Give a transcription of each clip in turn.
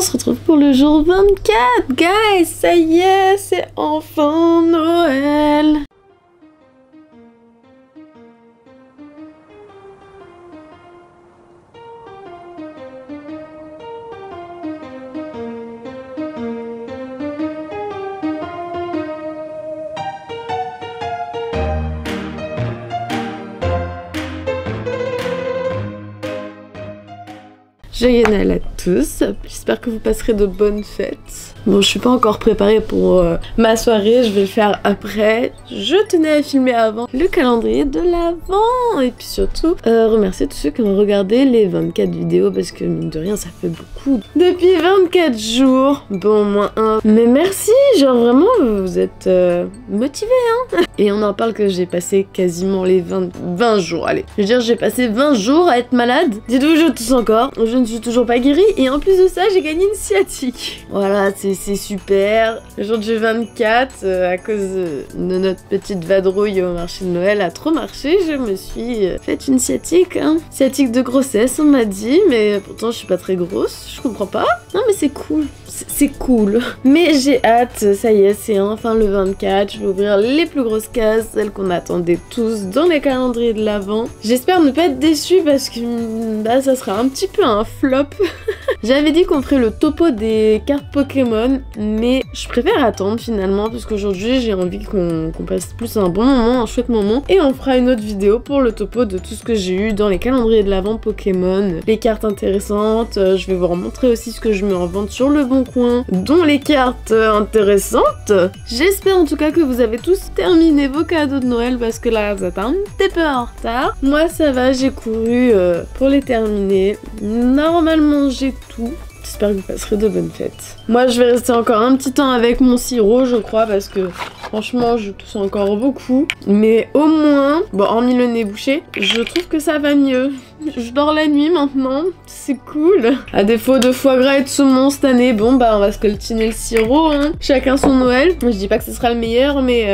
se retrouve pour le jour 24, guys. Ça y est, c'est enfin Noël. Joyeux Noël à tous, j'espère que vous passerez de bonnes fêtes. Bon, je suis pas encore préparée pour ma soirée, je vais le faire après. Je tenais à filmer avant le calendrier de l'Avent. Et puis surtout, remercier tous ceux qui ont regardé les 24 vidéos parce que mine de rien, ça fait beaucoup. Depuis 24 jours, bon, moins un. Mais merci, genre vraiment, vous êtes motivés, hein. Et on en parle que j'ai passé quasiment les 20 jours, allez. Je veux dire, j'ai passé 20 jours à être malade. Dites-vous, je tousse encore, je ne suis toujours pas guérie. Et en plus de ça, j'ai gagné une sciatique. Voilà, c'est super. Le jour du 24, à cause de notre petite vadrouille au marché de Noël, a trop marché. Je me suis fait une sciatique, hein. Sciatique de grossesse, on m'a dit, mais pourtant je suis pas très grosse. Je comprends pas. Non, mais c'est cool. C'est cool. Mais j'ai hâte, ça y est, c'est enfin le 24. Je vais ouvrir les plus grosses cases, celles qu'on attendait tous dans les calendriers de l'Avent. J'espère ne pas être déçue parce que bah, ça sera un petit peu un flop. J'avais dit qu'on ferait le topo des cartes Pokémon, mais je préfère attendre finalement parce qu'aujourd'hui j'ai envie qu'on passe plus un bon moment, un chouette moment, et on fera une autre vidéo pour le topo de tout ce que j'ai eu dans les calendriers de l'Avent Pokémon, les cartes intéressantes. Je vais vous remontrer aussi ce que je mets en vente sur le Bon Coin, dont les cartes intéressantes. J'espère en tout cas que vous avez tous terminé vos cadeaux de Noël parce que là vous êtes un petit peu en retard. Moi ça va, j'ai couru pour les terminer. Normalement j'ai tout. J'espère que vous passerez de bonnes fêtes. Moi, je vais rester encore un petit temps avec mon sirop, je crois, parce que franchement, je tousse encore beaucoup. Mais au moins, bon, hormis le nez bouché, je trouve que ça va mieux. Je dors la nuit maintenant, c'est cool. À défaut de foie gras et de saumon cette année, bon bah on va se coltiner le sirop, hein. Chacun son Noël. Je dis pas que ce sera le meilleur, mais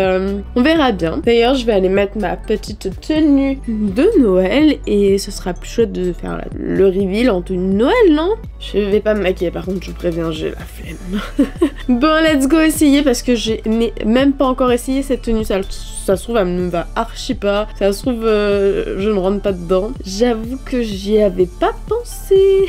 on verra bien. D'ailleurs, je vais aller mettre ma petite tenue de Noël et ce sera plus chouette de faire le reveal en tenue de Noël, non? Je vais pas me maquiller, par contre, je vous préviens, j'ai la flemme. Bon, let's go essayer parce que j'ai même pas encore essayé cette tenue. Ça se trouve, elle me va archi pas. Ça se trouve, je ne rentre pas dedans. J'avoue que j'y avais pas pensé.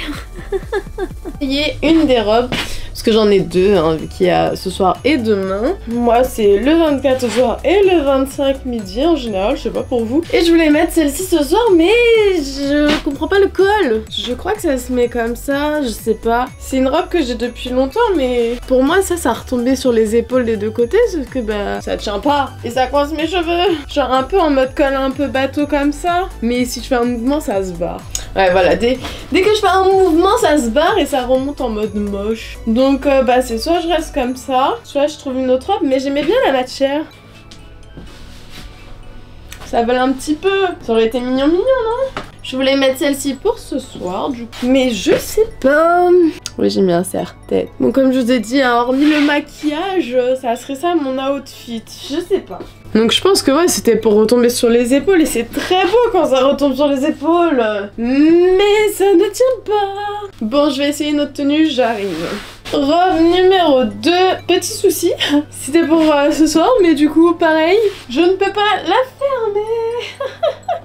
Il y a une des robes, parce que j'en ai deux, hein, vu qu'il y a ce soir et demain. Moi, c'est le 24 au soir et le 25 midi en général, je sais pas pour vous. Et je voulais mettre celle-ci ce soir, mais je comprends pas le col. Je crois que ça se met comme ça, je sais pas. C'est une robe que j'ai depuis longtemps, mais pour moi, ça a retombé sur les épaules des deux côtés, sauf que bah, ça tient pas. Et ça coince mes cheveux. Genre un peu en mode col un peu bateau comme ça. Mais si je fais un mouvement, ça se barre. Ouais, voilà, dès que je fais un mouvement, ça se barre et ça remonte en mode moche. Donc, bah, c'est soit je reste comme ça, soit je trouve une autre robe, mais j'aimais bien la matière. Ça vole un petit peu. Ça aurait été mignon, non? Je voulais mettre celle-ci pour ce soir, du coup. Mais je sais pas. Oui, j'ai mis un serre-tête. Bon, comme je vous ai dit, hein, hormis le maquillage, ça serait ça mon outfit. Je sais pas. Donc je pense que ouais, c'était pour retomber sur les épaules et c'est très beau quand ça retombe sur les épaules. Mais ça ne tient pas. Bon, je vais essayer une autre tenue, j'arrive. Robe numéro 2, petit souci, c'était pour ce soir, mais du coup pareil, je ne peux pas la fermer.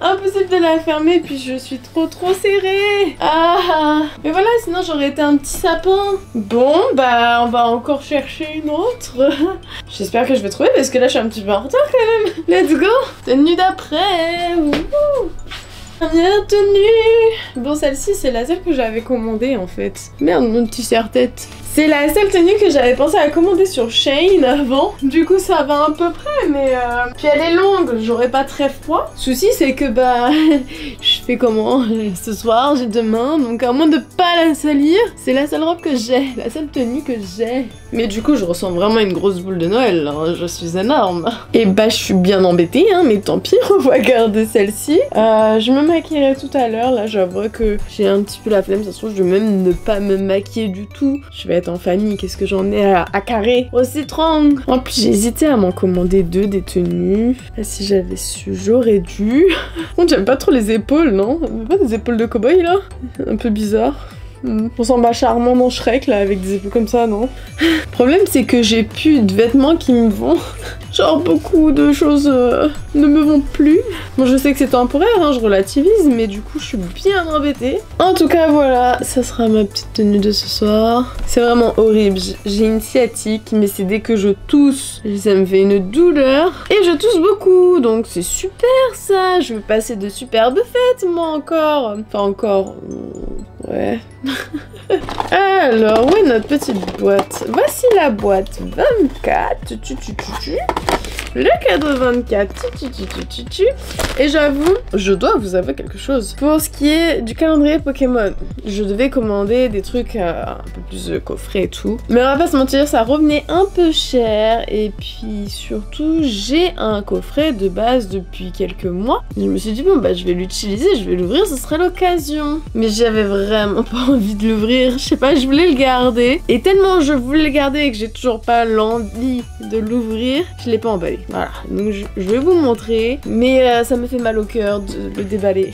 Impossible de la fermer, puis je suis trop serrée. Ah, mais voilà, sinon j'aurais été un petit sapin. Bon, bah on va encore chercher une autre. J'espère que je vais trouver parce que là je suis un petit peu en retard quand même. Let's go. Tenue d'après. Première tenue. Bon, celle-ci c'est la seule que j'avais commandée en fait. Merde, mon petit serre-tête. C'est la seule tenue que j'avais pensé à commander sur Shein avant. Du coup ça va à peu près, mais puis elle est longue, j'aurais pas très froid. Souci c'est que bah je fais comment ce soir, j'ai demain, donc à moins de pas la salir, c'est la seule robe que j'ai, la seule tenue que j'ai. Mais du coup je ressens vraiment une grosse boule de Noël, hein. Je suis énorme. Et bah je suis bien embêtée, hein, mais tant pis, on va garder celle-ci. Je me maquillerai tout à l'heure, là j'avoue que j'ai un petit peu la flemme, ça se trouve je vais même ne pas me maquiller du tout. Je vais être en famille, qu'est-ce que j'en ai à carrer au citron. En plus j'ai hésité à m'en commander deux des tenues. Ah, si j'avais su, j'aurais dû. Bon, j'aime pas trop les épaules, non? Pas des épaules de cow-boy là? Un peu bizarre. On s'en bat charmant dans Shrek là avec des épaules comme ça, non? Le problème c'est que j'ai plus de vêtements qui me vont. Genre beaucoup de choses ne me vont plus. Bon, je sais que c'est temporaire, hein, je relativise, mais du coup je suis bien embêtée. En tout cas voilà, ça sera ma petite tenue de ce soir. C'est vraiment horrible, j'ai une sciatique, mais c'est dès que je tousse, ça me fait une douleur. Et je tousse beaucoup, donc c'est super ça. Je vais passer de superbes fêtes moi encore. Enfin encore... Ouais. Alors, où est notre petite boîte? Voici la boîte 24. Le cadeau 24. Et j'avoue, je dois vous avouer quelque chose. Pour ce qui est du calendrier Pokémon, je devais commander des trucs un peu plus coffrets et tout. Mais on va pas se mentir, ça revenait un peu cher. Et puis surtout, j'ai un coffret de base depuis quelques mois. Je me suis dit, bon bah je vais l'utiliser, je vais l'ouvrir, ce serait l'occasion. Mais j'avais vraiment pas envie de l'ouvrir. Je sais pas, je voulais le garder. Et tellement je voulais le garder et que j'ai toujours pas l'envie de l'ouvrir, je l'ai pas emballé. Voilà, donc je vais vous montrer. Mais ça me fait mal au cœur de le déballer.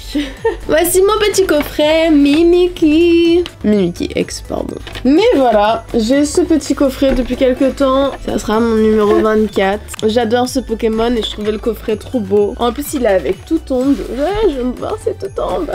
Voici mon petit coffret Mimikyu. Mimikyu X, pardon. Mais voilà, j'ai ce petit coffret depuis quelques temps. Ça sera mon numéro 24. J'adore ce Pokémon et je trouvais le coffret trop beau. En plus, il est avec tout tombe. Ouais, je vais me voir ces tout tombe.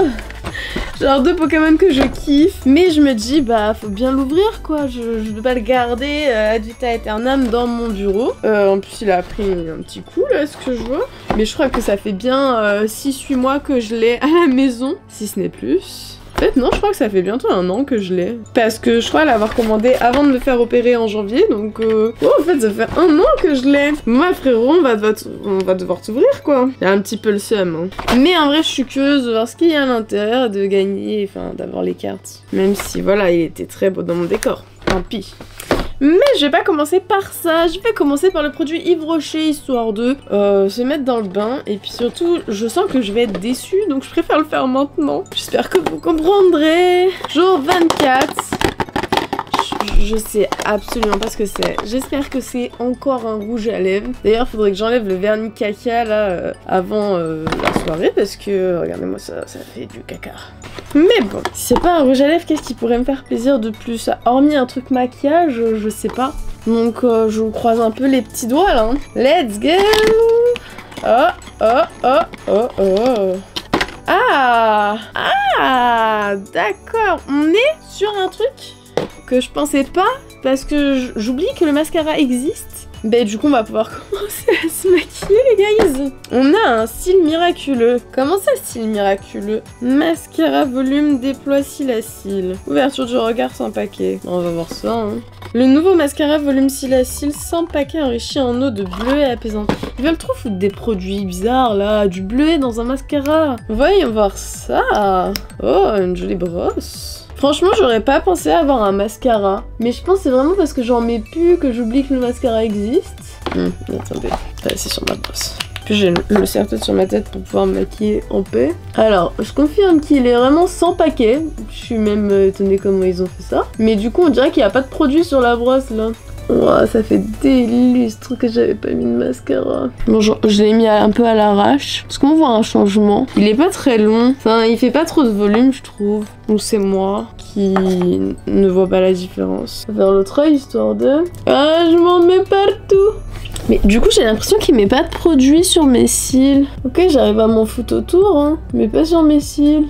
Genre 2 Pokémon que je kiffe, mais je me dis bah faut bien l'ouvrir quoi, je veux pas le garder ad vitam aeternam dans mon bureau. En plus il a pris un petit coup là, ce que je vois. Mais je crois que ça fait bien 6-8 mois que je l'ai à la maison, si ce n'est plus. En fait non, je crois que ça fait bientôt 1 an que je l'ai. Parce que je crois l'avoir commandé avant de me faire opérer en janvier, donc oh, en fait ça fait 1 an que je l'ai. Moi frérot, on va devoir t'ouvrir quoi. Il y a un petit peu le seum. Hein. Mais en vrai je suis curieuse de voir ce qu'il y a à l'intérieur et de gagner, enfin d'avoir les cartes. Même si voilà, il était très beau dans mon décor. Tant pis. Mais je vais pas commencer par ça, je vais commencer par le produit Yves Rocher, histoire de se mettre dans le bain. Et puis surtout, je sens que je vais être déçue, donc je préfère le faire maintenant. J'espère que vous comprendrez. Jour 24. Je sais absolument pas ce que c'est. J'espère que c'est encore un rouge à lèvres. D'ailleurs, il faudrait que j'enlève le vernis caca là avant la soirée parce que, regardez-moi ça, ça fait du caca. Mais bon, si c'est pas un rouge à lèvres, qu'est-ce qui pourrait me faire plaisir de plus? Hormis un truc maquillage, je sais pas. Donc je vous croise un peu les petits doigts là. Hein. Let's go! Oh, oh, oh, oh, oh. Ah! Ah! D'accord, on est sur un truc que je pensais pas, parce que j'oublie que le mascara existe. Bah du coup on va pouvoir commencer à se maquiller les guys. On a un cil miraculeux. Comment ça style miraculeux? Mascara volume déploie cils à cils. Ouverture du regard sans paquet. On va voir ça hein. Le nouveau mascara volume cils à cils sans paquet enrichi en eau de bleuet apaisante. Ils veulent trop foutre des produits bizarres là, du bleuet dans un mascara. Voyons voir ça. Oh une jolie brosse. Franchement, j'aurais pas pensé avoir un mascara. Mais je pense que c'est vraiment parce que j'en mets plus que j'oublie que le mascara existe. Attendez, c'est sur ma brosse. Puis j'ai le serre-tête sur ma tête pour pouvoir me maquiller en paix. Alors, je confirme qu'il est vraiment sans paquet. Je suis même étonnée comment ils ont fait ça. Mais du coup, on dirait qu'il n'y a pas de produit sur la brosse là. Wow, ça fait des lustres que j'avais pas mis de mascara. Bon, je l'ai mis un peu à l'arrache. Est-ce qu'on voit un changement? Il est pas très long. Enfin, il fait pas trop de volume, je trouve. Ou c'est moi qui ne vois pas la différence. On va faire l'autre œil, histoire de... Ah, je m'en mets partout. Mais du coup, j'ai l'impression qu'il met pas de produit sur mes cils. Ok, j'arrive à m'en foutre autour, hein, mais pas sur mes cils.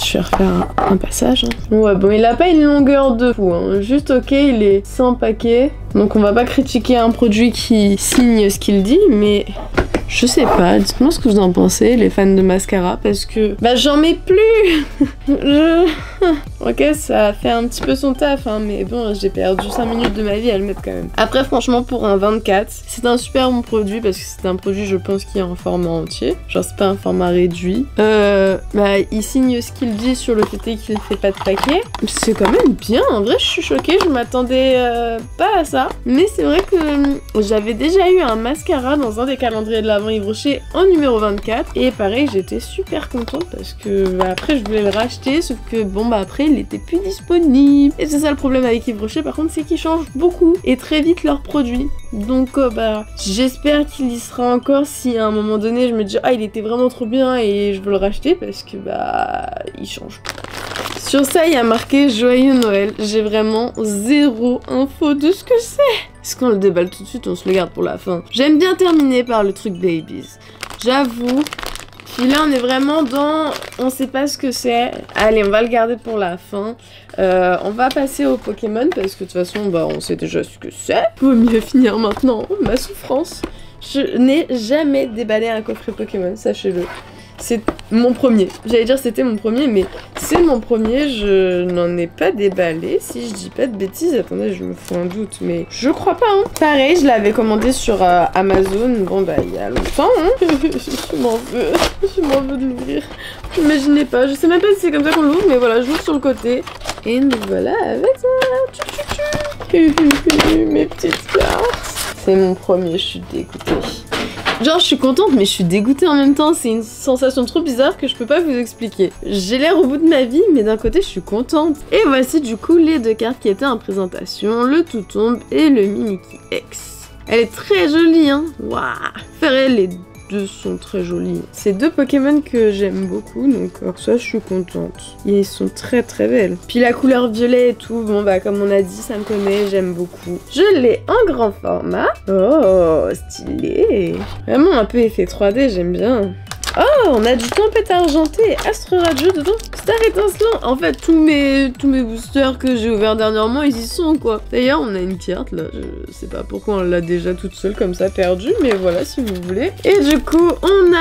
Je vais refaire un passage. Hein. Ouais, bon, il a pas une longueur de fou. Hein. Juste, ok, il est sans paquet. Donc, on va pas critiquer un produit qui signe ce qu'il dit, mais... Je sais pas, dites-moi ce que vous en pensez, les fans de mascara, parce que... Bah, j'en mets plus. Ok, ça fait un petit peu son taf, hein, mais bon, j'ai perdu 5 minutes de ma vie à le mettre quand même. Après, franchement, pour un 24, c'est un super bon produit, parce que c'est un produit, je pense, qui est en format entier. Genre, c'est pas un format réduit. Bah, il signe ce qu'il dit sur le fait qu'il fait pas de paquet. C'est quand même bien, en vrai, je suis choquée, je m'attendais pas à ça. Mais c'est vrai que j'avais déjà eu un mascara dans un des calendriers de l'Avent Yves Rocher en numéro 24. Et pareil, j'étais super contente, parce que bah, après, je voulais le racheter, sauf que bon, bah après, il était plus disponible. Et c'est ça le problème avec Yves Rocher, par contre, c'est qu'ils changent beaucoup et très vite leurs produits. Donc bah j'espère qu'il y sera encore si à un moment donné je me dis ah il était vraiment trop bien et je veux le racheter parce que bah il change. Sur ça, il y a marqué Joyeux Noël. J'ai vraiment zéro info de ce que c'est. Est-ce qu'on le déballe tout de suite, on se le garde pour la fin? J'aime bien terminer par le truc Babies. J'avoue. Puis là, on est vraiment dans... On sait pas ce que c'est. Allez, on va le garder pour la fin. On va passer au Pokémon parce que de toute façon, bah, on sait déjà ce que c'est. Vaut mieux finir maintenant ma souffrance. Je n'ai jamais déballé un coffret Pokémon, sachez-le. C'est mon premier. J'allais dire c'était mon premier, mais c'est mon premier. Je n'en ai pas déballé. Si je dis pas de bêtises, attendez, je me fais un doute, mais je crois pas. Hein. Pareil, je l'avais commandé sur Amazon. Bon bah il y a longtemps. Hein. Je m'en veux de l'ouvrir. Imaginez pas. Je sais même pas si c'est comme ça qu'on l'ouvre, mais voilà, je l'ouvre sur le côté. Et nous voilà avec ça. Mes petites cartes. C'est mon premier. Je suis dégoûtée. Genre je suis contente mais je suis dégoûtée en même temps, c'est une sensation trop bizarre que je peux pas vous expliquer. J'ai l'air au bout de ma vie mais d'un côté je suis contente. Et voici du coup les deux cartes qui étaient en présentation, le Tout Tombe et le Mimikyu X. Elle est très jolie hein, waouh. Les deux sont très jolis. C'est deux Pokémon que j'aime beaucoup donc ça je suis contente. Et ils sont très très belles. Puis la couleur violet et tout, bon bah comme on a dit ça me connaît, j'aime beaucoup. Je l'ai en grand format. Oh stylé. Vraiment un peu effet 3D, j'aime bien. Oh, on a du Tempête Argentée, Astre Radio dedans, Star Étincelant. En fait, tous mes boosters que j'ai ouverts dernièrement, ils y sont, quoi. D'ailleurs, on a une carte, là, je sais pas pourquoi on l'a déjà toute seule, comme ça, perdue, mais voilà, si vous voulez. Et du coup,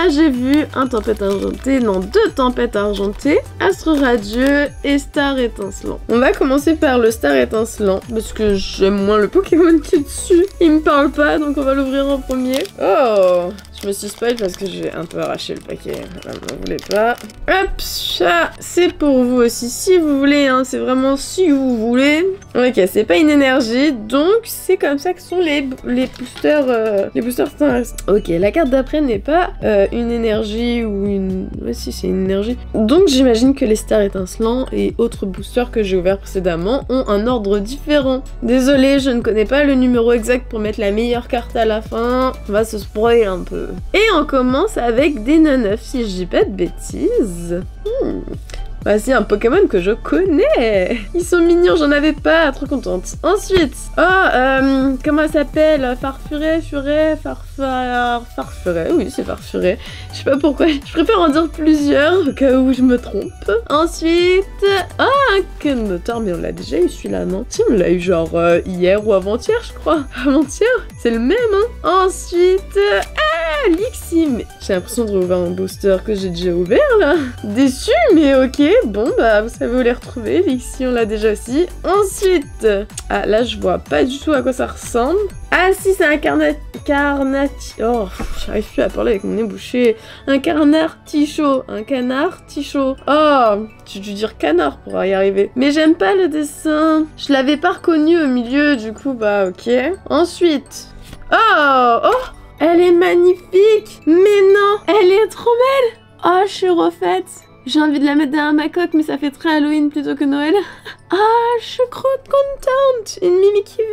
j'ai vu un Tempête Argentée, non, deux Tempêtes Argentées, Astre Radieux et Star Étincelant. On va commencer par le Star Étincelant, parce que j'aime moins le Pokémon qui est dessus. Il me parle pas, donc on va l'ouvrir en premier. Oh, je me suis spoil parce que j'ai un peu arraché le paquet. Voilà, n'en voulez pas. Hop, ça, c'est pour vous aussi si vous voulez. Hein, c'est vraiment si vous voulez. Ok, c'est pas une énergie, donc c'est comme ça que sont les boosters. Les boosters terrestres. Ok, la carte d'après n'est pas une énergie ou une. Ouais, si, c'est une énergie. Donc j'imagine que les stars étincelants et autres boosters que j'ai ouverts précédemment ont un ordre différent. Désolée, je ne connais pas le numéro exact pour mettre la meilleure carte à la fin. On va se spoiler un peu. Et on commence avec des 9 si je dis pas de bêtises. Voici un Pokémon que je connais. Ils sont mignons, j'en avais pas, trop contente. Ensuite, comment elle s'appelle? Farfuret, Farfuret, oui c'est Farfuret. Je sais pas pourquoi, je préfère en dire plusieurs au cas où je me trompe. Ensuite, un Kemotor, mais on l'a déjà eu celui-là, non? Si, on l'a eu genre hier ou avant-hier, je crois. Avant-hier, c'est le même, hein. Ensuite, Lixim. J'ai l'impression de rouvrir un booster que j'ai déjà ouvert, là. Déçu, mais ok. Bon, bah, vous savez où les retrouver. Lixi, on l'a déjà aussi. Ensuite, là, je vois pas du tout à quoi ça ressemble. Ah, si, c'est un Oh, j'arrive plus à parler avec mon nez bouché. Un canard tichot. Oh, j'ai dû dire canard pour y arriver. Mais j'aime pas le dessin. Je l'avais pas reconnu au milieu, du coup, bah, ok. Ensuite. Oh, elle est magnifique. Mais non, elle est trop belle. Oh, je suis refaite. J'ai envie de la mettre derrière ma coque, mais ça fait très Halloween plutôt que Noël. Je suis trop contente. Une Mimikyu.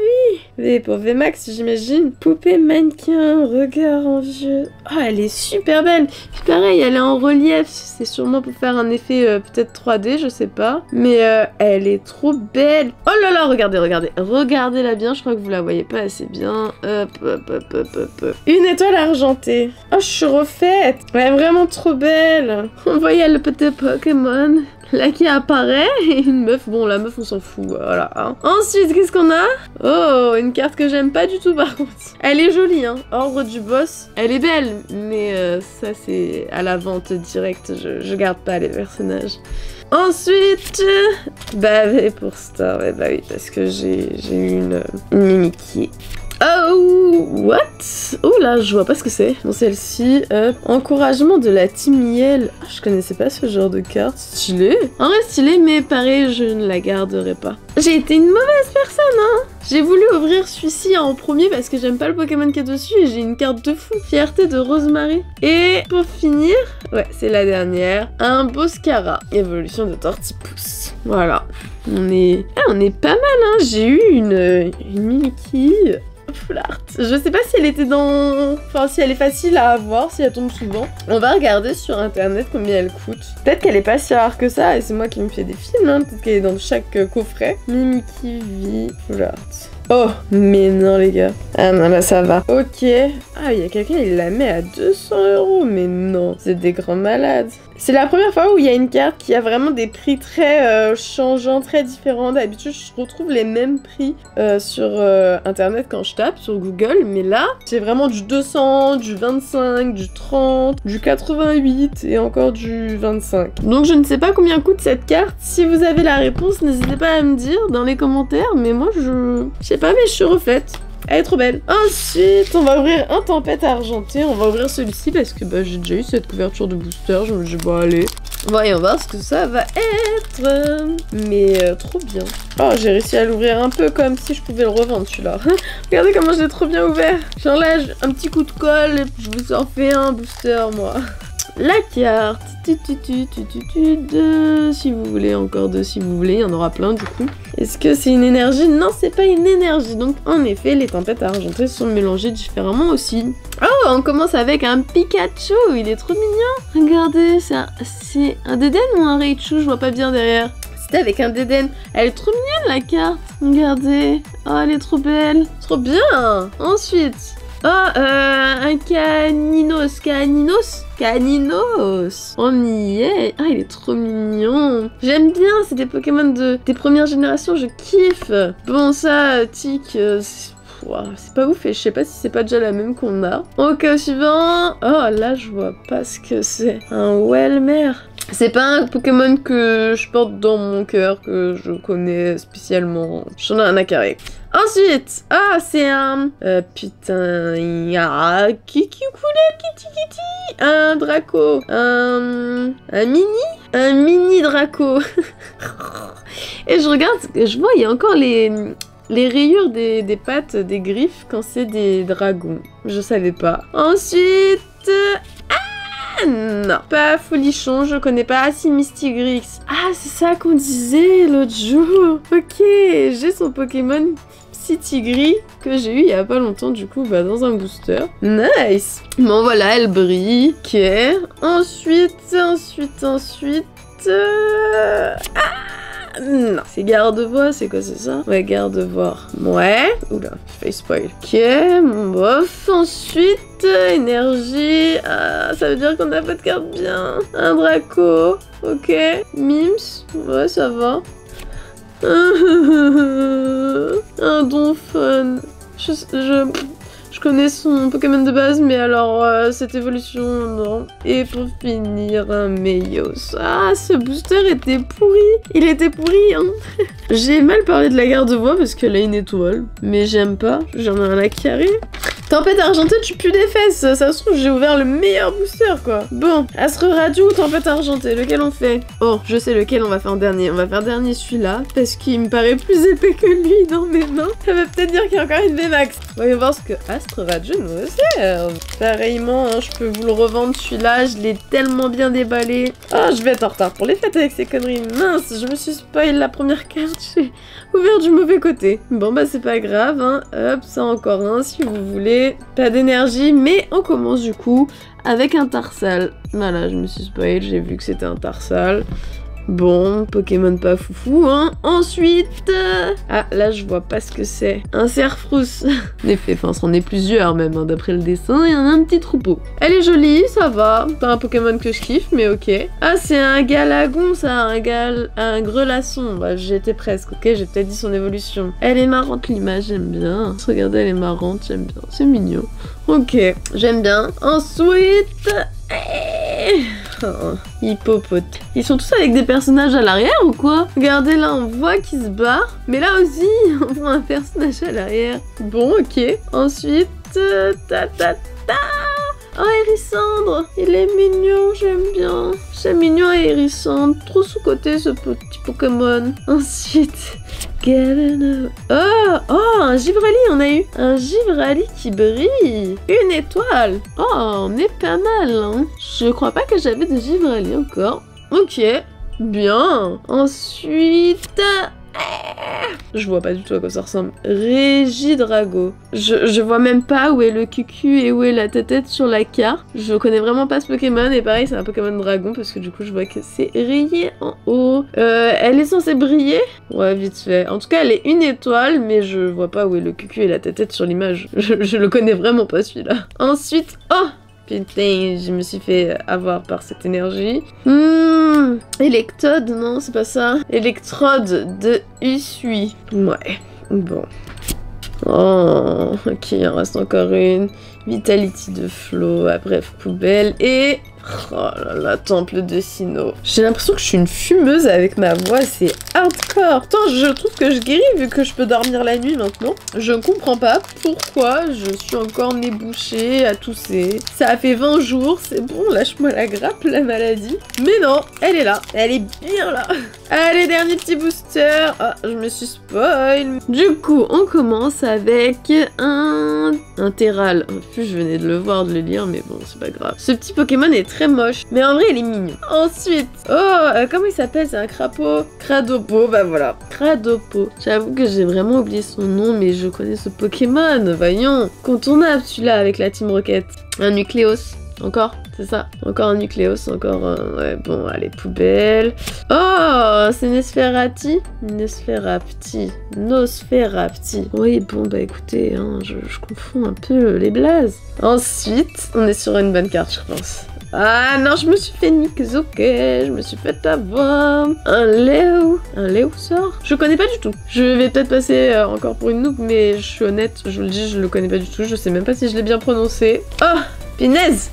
V pour VMAX, j'imagine. Poupée mannequin, regard envieux. Elle est super belle. Puis pareil, elle est en relief. C'est sûrement pour faire un effet peut-être 3D, je sais pas. Mais elle est trop belle. Oh là là, regardez. Regardez-la bien, je crois que vous la voyez pas assez bien. Hop. Une étoile argentée. Oh, je suis refaite. Ouais, vraiment trop belle. On voyait le petit Pokémon. Là qui apparaît, et une meuf, bon la meuf on s'en fout, voilà. Hein. Ensuite, qu'est-ce qu'on a? Oh, une carte que j'aime pas du tout par contre. Elle est jolie, hein. Ordre du boss, elle est belle, mais ça c'est à la vente directe, je garde pas les personnages. Ensuite, V pour Star, bah oui, parce que j'ai eu une Mimikyu. Oh, what? Oh là, je vois pas ce que c'est. Bon, celle-ci, encouragement de la Team Miel. Je connaissais pas ce genre de carte. Stylé. En vrai, stylé, mais pareil, je ne la garderai pas. J'ai été une mauvaise personne, hein. J'ai voulu ouvrir celui-ci en premier parce que j'aime pas le Pokémon qui est dessus et j'ai une carte de fou. Fierté de Rosemary. Et pour finir, ouais, c'est la dernière. Un Boscara. Évolution de Tortipousse. Voilà. On est pas mal, hein. J'ai eu une Mimikyu. Full art. Je sais pas si elle était dans... Enfin, si elle est facile à avoir, si elle tombe souvent. On va regarder sur internet combien elle coûte. Peut-être qu'elle est pas si rare que ça, et c'est moi qui me fais des films, hein. Peut-être qu'elle est dans chaque coffret. Mimikyu V Full Art. Oh, mais non les gars. Ah non, là ça va. Ok. Ah, il y a quelqu'un, il la met à 200 €. Mais non, c'est des grands malades. C'est la première fois où il y a une carte qui a vraiment des prix très changeants, très différents. D'habitude, je retrouve les mêmes prix sur internet quand je tape sur Google. Mais là, c'est vraiment du 200, du 25, du 30, du 88 et encore du 25. Donc je ne sais pas combien coûte cette carte. Si vous avez la réponse, n'hésitez pas à me dire dans les commentaires. Mais moi, je sais pas, mais je suis refaite. Elle est trop belle. Ensuite, on va ouvrir un tempête argenté. On va ouvrir celui-ci parce que bah, j'ai déjà eu cette couverture de booster. Je me dis, bon, allez. Voyons voir ce que ça va être. Mais trop bien. Oh, j'ai réussi à l'ouvrir un peu comme si je pouvais le revendre, celui-là. Regardez comment je l'ai trop bien ouvert. Genre là, un petit coup de colle et puis je vous en fais un booster, moi. La carte, si vous voulez, encore deux si vous voulez, il y en aura plein du coup. Est-ce que c'est une énergie? Non, c'est pas une énergie. Donc en effet, les tempêtes argentées sont mélangées différemment aussi. Oh, on commence avec un Pikachu, il est trop mignon. Regardez, c'est un Deden ou un Raichu? Je vois pas bien derrière. C'était avec un Deden. Elle est trop mignonne la carte. Regardez. Oh, elle est trop belle. Trop bien. Ensuite... Oh, un Caninos. On y est. Ah, il est trop mignon. J'aime bien, c'est des Pokémon des premières générations, je kiffe. Bon, ça, Tic, c'est pas ouf et je sais pas si c'est pas déjà la même qu'on a. Ok, suivant. Oh, là, je vois pas ce que c'est. Un Welmer. C'est pas un Pokémon que je porte dans mon cœur, que je connais spécialement. J'en ai un à carré. Ensuite, ah, c'est un... putain... Kitty. Un Draco. Un mini Draco. Et je regarde, je vois, il y a encore les rayures des pattes, des griffes, quand c'est des dragons. Je savais pas. Ensuite... non, pas Folichon, je connais pas. Ah si, Mystigrix. Ah, c'est ça qu'on disait l'autre jour. Ok, j'ai son Pokémon Psytigris que j'ai eu il y a pas longtemps du coup dans un booster. Nice. Bon voilà, elle brille. Ok. Ensuite... non, c'est garde-voix, c'est quoi, c'est ça? Ouais, garde-voix. Ouais. Oula, fait spoil. Ok, mon bof. Ensuite, énergie. Ah, ça veut dire qu'on a pas de carte bien. Un Draco. Ok. Mims. Ouais, ça va. Un Donphan. Je connais son Pokémon de base, mais alors cette évolution, non. Et pour finir, un Meios. Ah, ce booster était pourri. Il était pourri, hein. J'ai mal parlé de la garde-voix parce qu'elle a une étoile. Mais j'aime pas. J'en ai un à carré. Tempête argentée, tu pues des fesses. Ça se trouve, j'ai ouvert le meilleur booster, quoi. Bon, Astre Radio ou Tempête argentée, lequel on fait? Oh, je sais lequel on va faire en dernier. On va faire dernier celui-là, parce qu'il me paraît plus épais que lui dans mes mains. Ça veut peut-être dire qu'il y a encore une VMAX. Voyons voir ce que Astre Radio nous réserve. Pareillement, hein, je peux vous le revendre celui-là. Je l'ai tellement bien déballé. Oh, je vais être en retard pour les fêtes avec ces conneries. Mince, je me suis spoil la première carte. J'ai ouvert du mauvais côté. Bon, bah c'est pas grave, hein. Hop, ça encore un si vous voulez. Pas d'énergie, mais on commence du coup avec un Tarsal. Voilà, je me suis spoil, j'ai vu que c'était un Tarsal. Bon, Pokémon pas foufou, hein. Ensuite... ah, là, je vois pas ce que c'est. Un Cerfrousse. En effet, enfin, c'en est plusieurs même, hein, d'après le dessin. Il y en a un petit troupeau. Elle est jolie, ça va. Pas un Pokémon que je kiffe, mais ok. Ah, c'est un Galagon, ça. Un Grelasson. Bah, j'étais presque, ok. J'ai peut-être dit son évolution. Elle est marrante, l'image, j'aime bien. Regardez, elle est marrante, j'aime bien. C'est mignon. Ok, j'aime bien. Ensuite... oh, Hippopote. Ils sont tous avec des personnages à l'arrière ou quoi? Regardez là, on voit qu'ils se barrent. Mais là aussi, on voit un personnage à l'arrière. Bon, ok. Ensuite, oh, Hérissandre. Il est mignon, j'aime bien. C'est mignon et Hérissandre. Trop sous-côté ce petit Pokémon. Ensuite... oh, un Givrali, on a eu un Givrali qui brille. Une étoile. Oh, on est pas mal, hein. Je crois pas que j'avais de Givrali encore. Ok, bien. Ensuite... Je vois pas du tout à quoi ça ressemble. Régidrago. Je vois même pas où est le cucu et où est la tête sur la carte. Je connais vraiment pas ce Pokémon et pareil c'est un Pokémon dragon parce que du coup je vois que c'est rayé en haut. Elle est censée briller? Ouais vite fait. En tout cas elle est une étoile mais je vois pas où est le cucu et la tête sur l'image. Je le connais vraiment pas celui-là. Ensuite, oh! Putain, je me suis fait avoir par cette énergie. Electode, non, c'est pas ça. Électrode de Usui. Ouais, bon. Oh, ok, il en reste encore une. Vitality de Flo, bref, poubelle. Et... oh là là, temple de Sinnoh. J'ai l'impression que je suis une fumeuse avec ma voix, c'est hardcore. Attends, je trouve que je guéris vu que je peux dormir la nuit maintenant. Je comprends pas pourquoi je suis encore nez bouché à tousser. Ça a fait 20 jours, c'est bon, lâche-moi la grappe, la maladie. Mais non, elle est là, elle est bien là. Allez, dernier petit booster. Ah, je me suis spoil. Du coup, on commence avec un Terral. En plus, je venais de le voir, de le lire, mais bon, c'est pas grave. Ce petit Pokémon est très moche, mais en vrai, il est mignon. Ensuite, comment il s'appelle? C'est un crapaud. Cradopo, bah voilà. Cradopo. J'avoue que j'ai vraiment oublié son nom, mais je connais ce Pokémon. Voyons. Contournable, celui-là, avec la Team Rocket. Un Nucléos. Encore, c'est ça. Encore un Nucléos, encore un... ouais, bon, allez, poubelle. Oh, c'est Nosferati. Nosferapti. Oui, bon, bah écoutez, hein, je confonds un peu les blazes. Ensuite, on est sur une bonne carte, je pense. Ah non, je me suis fait niquer, je me suis fait avoir. Un Léo. Un Léo sort? Je connais pas du tout. Je vais peut-être passer encore pour une noob, mais je suis honnête, je vous le dis, je le connais pas du tout. Je sais même pas si je l'ai bien prononcé. Oh, punaise!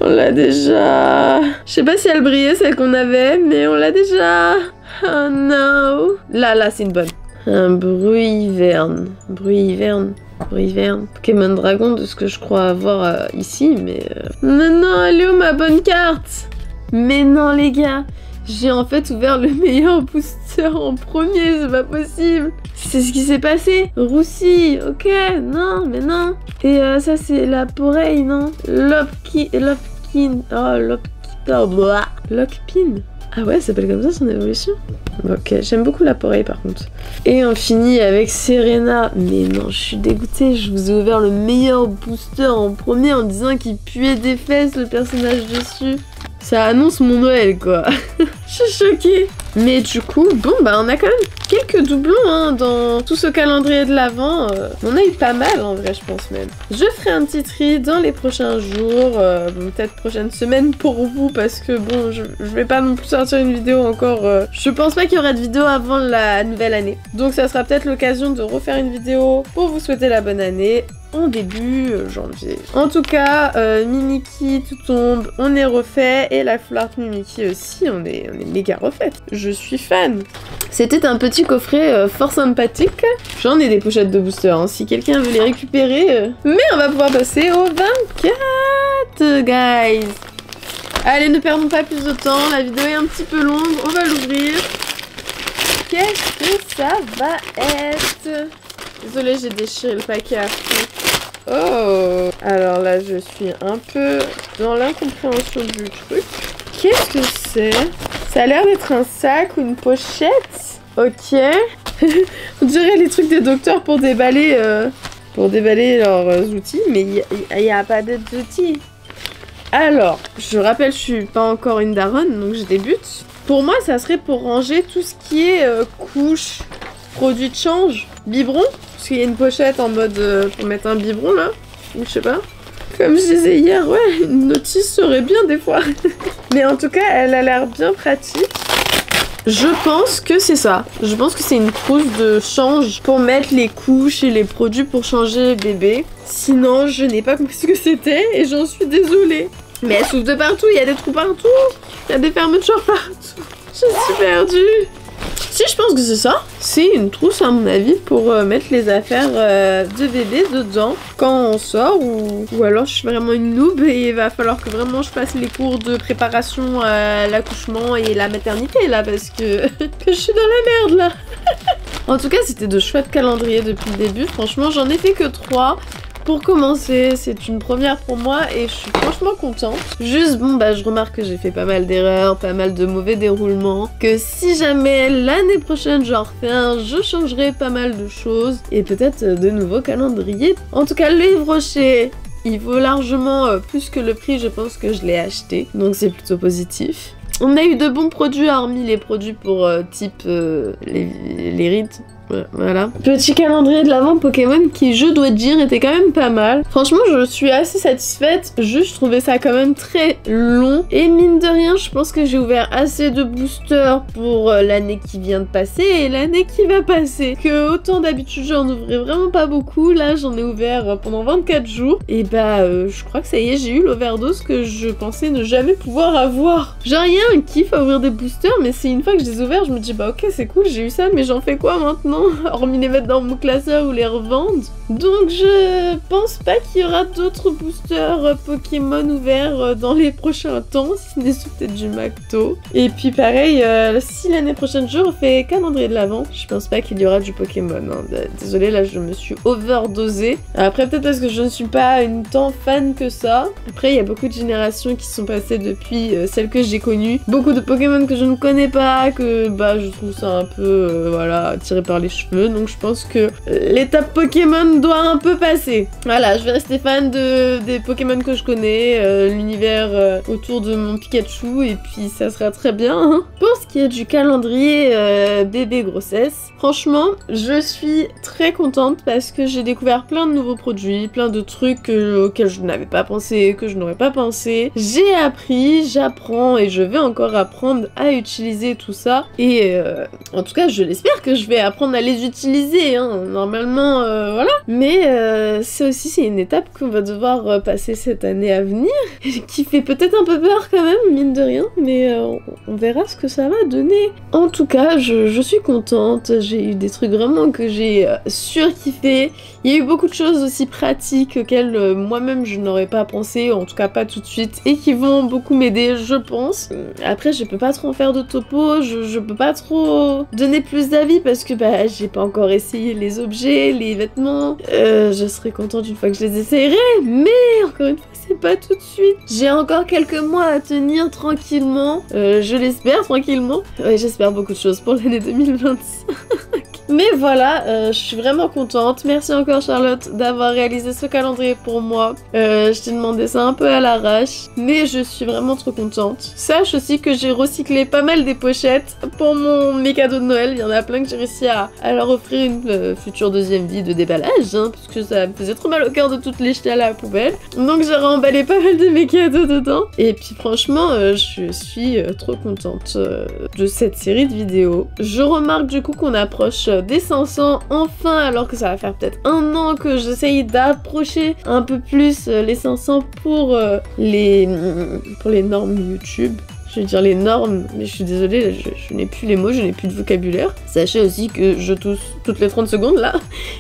On l'a déjà. Je sais pas si elle brillait celle qu'on avait, mais on l'a déjà. Oh non. Là, c'est une bonne. Un Bruhiverne. Pokémon dragon de ce que je crois avoir ici, mais... Non, elle est où ma bonne carte? Mais non les gars, j'ai en fait ouvert le meilleur booster en premier, c'est pas possible. C'est ce qui s'est passé. Roussi, ok, non, mais non. Et ça c'est la Poreille, non? Lopkin, oh Lockpin. Ah ouais, ça s'appelle comme ça son évolution? Ok, j'aime beaucoup la Poreille par contre. Et on finit avec Serena. Mais non, je suis dégoûtée, je vous ai ouvert le meilleur booster en premier en disant qu'il puait des fesses le personnage dessus. Ça annonce mon Noël quoi. Je suis choquée. Mais du coup, bon bah on a quand même quelques doublons hein, dans tout ce calendrier de l'Avent. On a eu pas mal en vrai, je pense même. Je ferai un petit tri dans les prochains jours, peut-être prochaine semaine pour vous parce que bon, je vais pas non plus sortir une vidéo encore. Je pense pas qu'il y aura de vidéo avant la nouvelle année. Donc ça sera peut-être l'occasion de refaire une vidéo pour vous souhaiter la bonne année. En début janvier. En tout cas, Mimikyu tout tombe, on est refait et la Full Art Mimikyu aussi, on est méga refait. Je suis fan. C'était un petit coffret fort sympathique. J'en ai des pochettes de booster, hein, si quelqu'un veut les récupérer. Mais on va pouvoir passer au 24, guys. Allez, ne perdons pas plus de temps, la vidéo est un petit peu longue, on va l'ouvrir. Qu'est-ce que ça va être? Désolée, j'ai déchiré le paquet à fond. Oh! Alors là, je suis un peu dans l'incompréhension du truc. Qu'est-ce que c'est? Ça a l'air d'être un sac ou une pochette. Ok. On dirait les trucs des docteurs pour déballer leurs outils, mais il n'y a pas d'outils. Alors, je rappelle, je suis pas encore une daronne, donc je débute. Pour moi, ça serait pour ranger tout ce qui est couche, produit de change, biberon. Parce qu'il y a une pochette en mode pour mettre un biberon là, ou je sais pas. Comme je disais hier, ouais, une notice serait bien des fois. Mais en tout cas, elle a l'air bien pratique. Je pense que c'est ça. Je pense que c'est une trousse de change pour mettre les couches et les produits pour changer bébé. Sinon, je n'ai pas compris ce que c'était et j'en suis désolée. Mais elle s'ouvre de partout, il y a des trous partout. Il y a des fermetures partout. Je suis perdue. Si, je pense que c'est ça. C'est une trousse, à mon avis, pour mettre les affaires de bébé dedans quand on sort ou alors je suis vraiment une noob et il va falloir que vraiment je fasse les cours de préparation à l'accouchement et la maternité là parce que je suis dans la merde là. En tout cas, c'était de chouettes calendriers depuis le début. Franchement, j'en ai fait que 3. pour commencer, c'est une première pour moi et je suis franchement contente. Juste bon bah je remarque que j'ai fait pas mal d'erreurs, pas mal de mauvais déroulements, que si jamais l'année prochaine j'en refais un, je changerai pas mal de choses et peut-être de nouveaux calendriers. En tout cas le livre rocher, il vaut largement plus que le prix, je pense que je l'ai acheté, donc c'est plutôt positif. On a eu de bons produits, hormis les produits pour type les rides. Voilà. Petit calendrier de l'avant Pokémon qui, je dois dire, était quand même pas mal. Franchement, je suis assez satisfaite. Juste, je trouvais ça quand même très long. Et mine de rien, je pense que j'ai ouvert assez de boosters pour l'année qui vient de passer et l'année qui va passer. Que autant d'habitude, j'en ouvrais vraiment pas beaucoup. Là, j'en ai ouvert pendant 24 jours. Et bah, je crois que ça y est, j'ai eu l'overdose que je pensais ne jamais pouvoir avoir. Genre, il y a un kiff à ouvrir des boosters, mais c'est une fois que je les ai ouverts, je me dis, bah ok, c'est cool, j'ai eu ça, mais j'en fais quoi maintenant? Hormis les mettre dans mon classeur ou les revendre. Donc je pense pas qu'il y aura d'autres boosters Pokémon ouverts dans les prochains temps, si ce n'est peut-être du Macto. Et puis pareil, si l'année prochaine je refais calendrier de l'avant, je pense pas qu'il y aura du Pokémon. Hein. Désolée, là je me suis overdosée. Après peut-être parce que je ne suis pas une tant fan que ça. Après il y a beaucoup de générations qui sont passées depuis celles que j'ai connues. Beaucoup de Pokémon que je ne connais pas, que bah je trouve ça un peu voilà, tiré par les cheveux, donc je pense que l'étape Pokémon doit un peu passer. Voilà, je vais rester fan des Pokémon que je connais, l'univers autour de mon Pikachu, et puis ça sera très bien. Hein. Pour ce qui est du calendrier bébé grossesse, franchement, je suis très contente parce que j'ai découvert plein de nouveaux produits, plein de trucs auxquels je n'avais pas pensé, que je n'aurais pas pensé. J'ai appris, j'apprends et je vais encore apprendre à utiliser tout ça, et en tout cas, je l'espère que je vais apprendre à les utiliser, hein. Normalement, voilà. Mais c'est une étape qu'on va devoir passer cette année à venir, qui fait peut-être un peu peur quand même, mine de rien, mais on verra ce que ça va donner. En tout cas, je suis contente, j'ai eu des trucs vraiment que j'ai surkiffé. Il y a eu beaucoup de choses aussi pratiques auxquelles moi-même je n'aurais pas pensé, en tout cas pas tout de suite, et qui vont beaucoup m'aider, je pense. Après, je peux pas trop en faire de topo, je peux pas trop donner plus d'avis parce que bah j'ai pas encore essayé les objets, les vêtements. Je serai contente une fois que je les essayerai, mais encore une fois, c'est pas tout de suite. J'ai encore quelques mois à tenir tranquillement, je l'espère tranquillement. Ouais, j'espère beaucoup de choses pour l'année 2025. Mais voilà, je suis vraiment contente. Merci encore Charlotte d'avoir réalisé ce calendrier pour moi. Je t'ai demandé ça un peu à l'arrache, mais je suis vraiment trop contente. Sache aussi que j'ai recyclé pas mal des pochettes pour mes cadeaux de Noël. Il y en a plein que j'ai réussi à leur offrir une future deuxième vie de déballage, hein, parce que ça me faisait trop mal au cœur de toutes les jeter à la poubelle. Donc j'ai remballé pas mal de mes cadeaux dedans. Et puis franchement, je suis trop contente de cette série de vidéos. Je remarque du coup qu'on approche des 500 enfin, alors que ça va faire peut-être un an que j'essaye d'approcher un peu plus les 500 pour les normes YouTube. Je vais dire les normes, mais je suis désolée, je n'ai plus les mots, je n'ai plus de vocabulaire. Sachez aussi que je tousse toutes les 30 secondes là,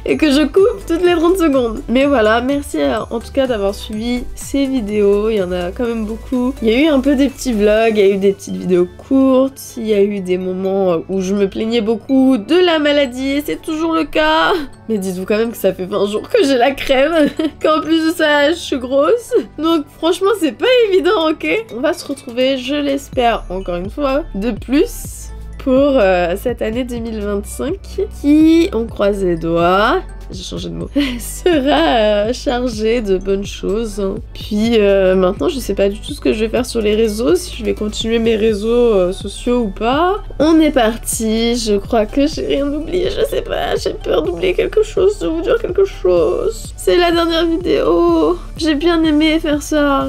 et que je coupe toutes les 30 secondes. Mais voilà, merci en tout cas d'avoir suivi ces vidéos, il y en a quand même beaucoup. Il y a eu un peu des petits vlogs, il y a eu des petites vidéos courtes, il y a eu des moments où je me plaignais beaucoup de la maladie, et c'est toujours le cas. Mais dites-vous quand même que ça fait 20 jours que j'ai la crème, qu'en plus de ça, je suis grosse. Donc franchement, c'est pas évident, ok? On va se retrouver, je l'espère, encore une fois, de plus pour cette année 2025 qui, on croise les doigts, j'ai changé de mot, sera chargée de bonnes choses. Hein. Puis maintenant, je sais pas du tout ce que je vais faire sur les réseaux, si je vais continuer mes réseaux sociaux ou pas. On est parti, je crois que j'ai rien oublié, je sais pas, j'ai peur d'oublier quelque chose, de vous dire quelque chose. C'est la dernière vidéo, j'ai bien aimé faire ça.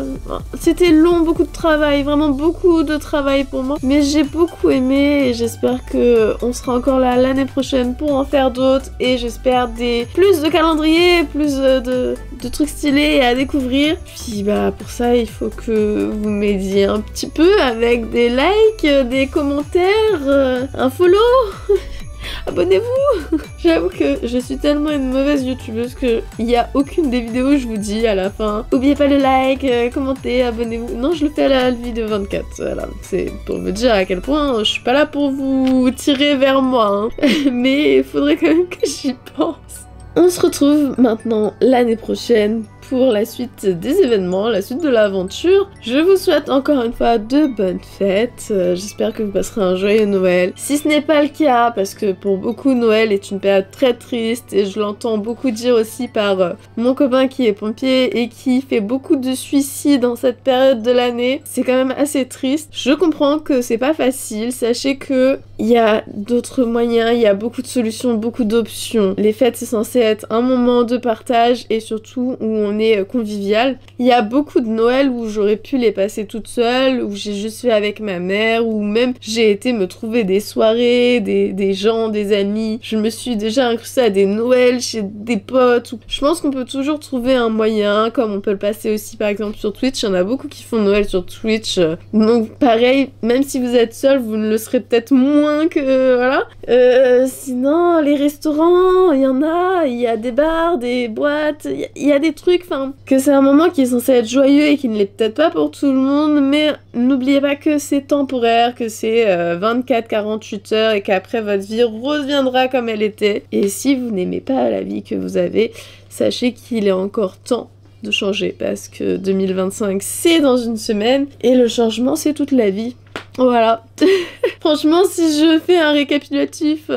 C'était long, beaucoup de travail, vraiment beaucoup de travail pour moi. Mais j'ai beaucoup aimé et j'espère que on sera encore là l'année prochaine pour en faire d'autres. Et j'espère plus de calendriers, plus de trucs stylés à découvrir. Puis bah pour ça il faut que vous m'aidiez un petit peu avec des likes, des commentaires, un follow. Abonnez-vous. J'avoue que je suis tellement une mauvaise youtubeuse que il n'y a aucune des vidéos où je vous dis à la fin oubliez pas le like, commentez, abonnez-vous. Non, je le fais à la vidéo 24. Voilà, c'est pour vous dire à quel point je suis pas là pour vous tirer vers moi, hein. Mais il faudrait quand même que j'y pense. On se retrouve maintenant l'année prochaine pour la suite des événements, la suite de l'aventure. Je vous souhaite encore une fois de bonnes fêtes. J'espère que vous passerez un joyeux Noël. Si ce n'est pas le cas, parce que pour beaucoup Noël est une période très triste et je l'entends beaucoup dire aussi par mon copain qui est pompier et qui fait beaucoup de suicides dans cette période de l'année. C'est quand même assez triste. Je comprends que c'est pas facile. Sachez que il y a d'autres moyens, il y a beaucoup de solutions, beaucoup d'options. Les fêtes c'est censé être un moment de partage et surtout où on est convivial. Il y a beaucoup de Noël où j'aurais pu les passer toute seule, où j'ai juste fait avec ma mère, ou même j'ai été me trouver des soirées, des gens, des amis. Je me suis déjà incrustée à des Noëls chez des potes. Je pense qu'on peut toujours trouver un moyen, comme on peut le passer aussi par exemple sur Twitch. Il y en a beaucoup qui font Noël sur Twitch. Donc pareil, même si vous êtes seul, vous ne le serez peut-être moins que... voilà. Sinon, les restaurants, il y a des bars, des boîtes, il y a des trucs, enfin, que c'est un moment qui est censé être joyeux et qui ne l'est peut-être pas pour tout le monde, mais n'oubliez pas que c'est temporaire, que c'est 24-48 heures et qu'après votre vie reviendra comme elle était. Et si vous n'aimez pas la vie que vous avez, sachez qu'il est encore temps de changer parce que 2025 c'est dans une semaine et le changement c'est toute la vie. Voilà. Franchement, si je fais un récapitulatif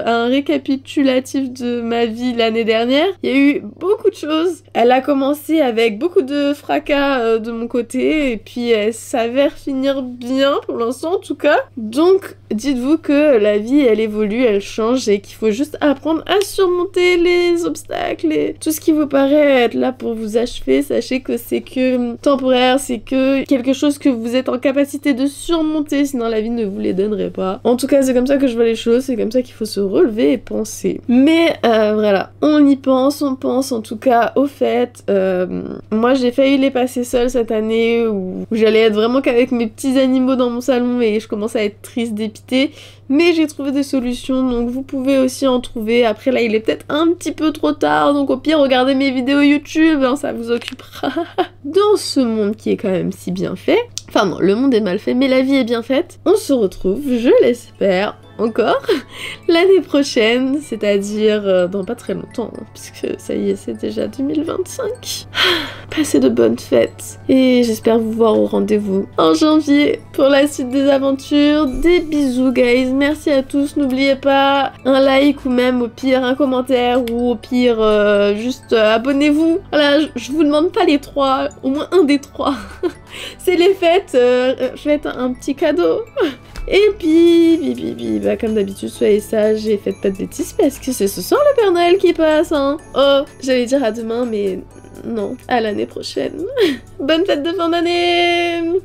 de ma vie l'année dernière, il y a eu beaucoup de choses. Elle a commencé avec beaucoup de fracas de mon côté, et puis elle s'avère finir bien, pour l'instant en tout cas. Donc, dites-vous que la vie, elle évolue, elle change, et qu'il faut juste apprendre à surmonter les obstacles et tout ce qui vous paraît être là pour vous achever. Sachez que c'est que temporaire, c'est que quelque chose que vous êtes en capacité de surmonter, sinon la vie ne vous les donnerait pas. En tout cas, c'est comme ça que je vois les choses, c'est comme ça qu'il faut se relever et penser. Mais voilà, on y pense, on pense en tout cas au fait. Moi, j'ai failli les passer seule cette année où j'allais être vraiment qu'avec mes petits animaux dans mon salon et je commençais à être triste, dépitée. Mais j'ai trouvé des solutions, donc vous pouvez aussi en trouver. Après là, il est peut-être un petit peu trop tard, donc au pire, regardez mes vidéos YouTube, hein, ça vous occupera. Dans ce monde qui est quand même si bien fait, enfin non, le monde est mal fait, mais la vie est bien faite. On se retrouve, je l'espère, encore l'année prochaine, c'est-à-dire dans pas très longtemps, hein, puisque ça y est, c'est déjà 2025. Passez de bonnes fêtes, et j'espère vous voir au rendez-vous en janvier pour la suite des aventures. Des bisous, guys, merci à tous, n'oubliez pas un like ou même au pire un commentaire ou au pire juste abonnez-vous. Voilà, je vous demande pas les trois, au moins un des trois. C'est les fêtes, faites un petit cadeau. Et puis, bah, comme d'habitude, soyez sages et faites pas de bêtises parce que c'est ce soir le Père Noël qui passe, hein. Oh, j'allais dire à demain, mais non, à l'année prochaine. Bonne fête de fin d'année!